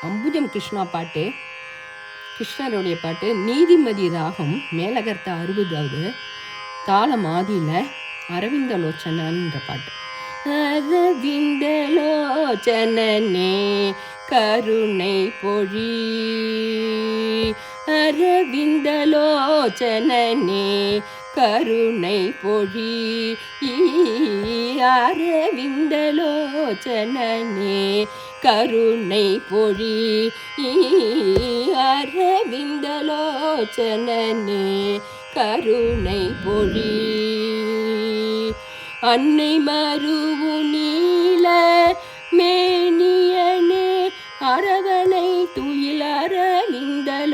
அம்புஜம் கிருஷ்ணா பாட்டு, கிருஷ்ணருடைய பாட்டு. நீதிமதி ராகம் மேலகர்த்த 60வது, தாளம் ஆதியில் அரவிந்தலோச்சனன்ற பாட்டு. அரவிந்தலோச்சனே கருணை பொழி, அரவிந்தலோச்சனே கருணை பொழி, அரவிந்தலோச்சனே கருணை பொழி, அரவிந்தலோச்சனே கருணை பொழி. அன்னை மருவு நீல மேனியனே அரவணை துயில் அரவிந்தலோச்சனே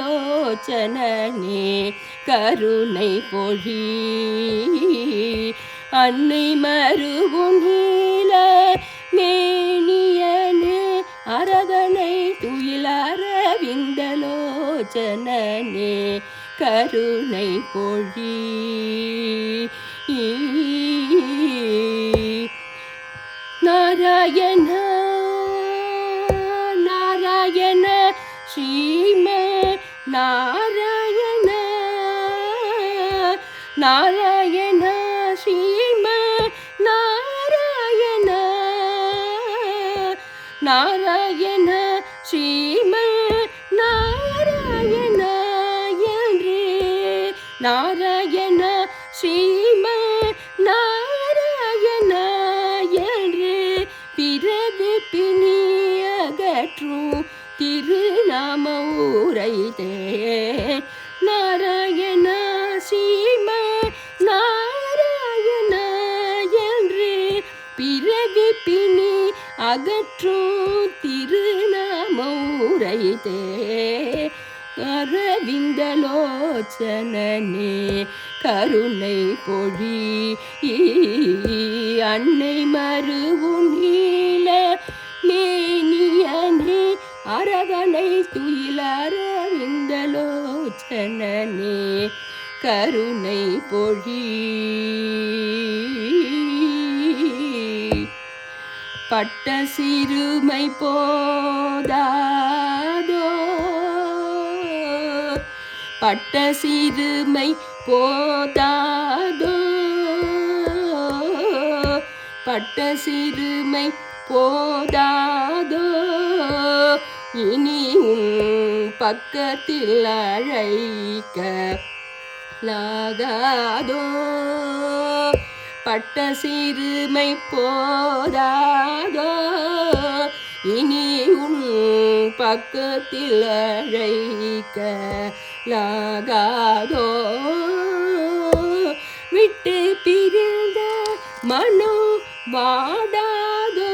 கருணை பொழி. அன்னை மருவு நீல மேனியனே அரவணை துயில் அரவிந்தலோச்சனே கருணை பொழி. நாராயண நாராயண ஸ்ரீம நாராயண நாராயண ஸ்ரீம நாராயண நாராயண ஸ்ரீம நாராயண என்று நாராயண ஸ்ரீம நாராயண என்று பிறவி பிணி அகற்றும் திருநாம உரைத்தேன். நாராயண ஸ்ரீம நாராயண என்று பிறவி பிணி அகற்றும் திருநாம உரைத்தேன். அரவிந்தலோச்சனே கருணை பொழி. அன்னை மருவு நீல மேனியனே அரவணை துயில் அரவிந்தலோச்சனே கருணை பொழி. பட்ட சிறுமை போதாதோ, பட்ட சிறுமை போதாதோ, பட்ட சிறுமை போதாதோ, இனி உன் பக்கத்தில் அழைக்க லாகாதோ. பட்ட சிறுமை போதாதோ, இனி உன் பக்கத்தில் அழைக்க லாகாதோ. விட்டு பிரிந்த மனோ வாடாதோ,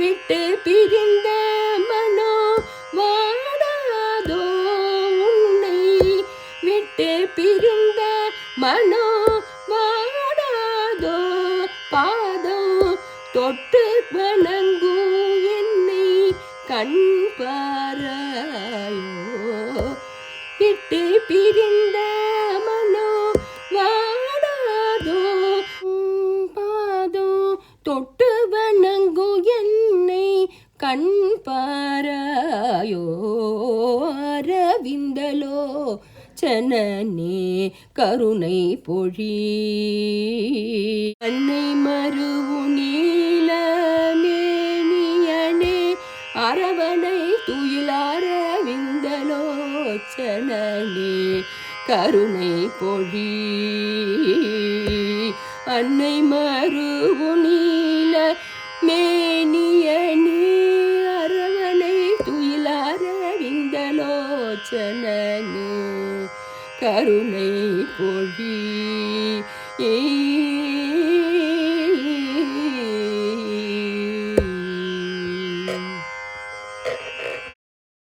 விட்டு பிரிந்த மனோ வாடாதோ, உன்னை விட்டு பிரிந்த மனோ வாடாதோ. பாதம் தொட்டு வணங்கும் என்னை கண் பாராயோ. விட்டு பிரிந்த மனோ வாடாதோ, பாதம் தொட்டு வணங்கும் என்னை கண் பாராயோ. அரவிந்தலோச்சனே கருணை பொழி. அன்னை மருவு நீல மேனியனே அரவணை துயில் அரவிந்தலோச்சனே கருணை பொழி. அன்னை மருவு நீல மேனியனே அரவணை துயில் அரவிந்தலோச்சனே கருணை பொழி.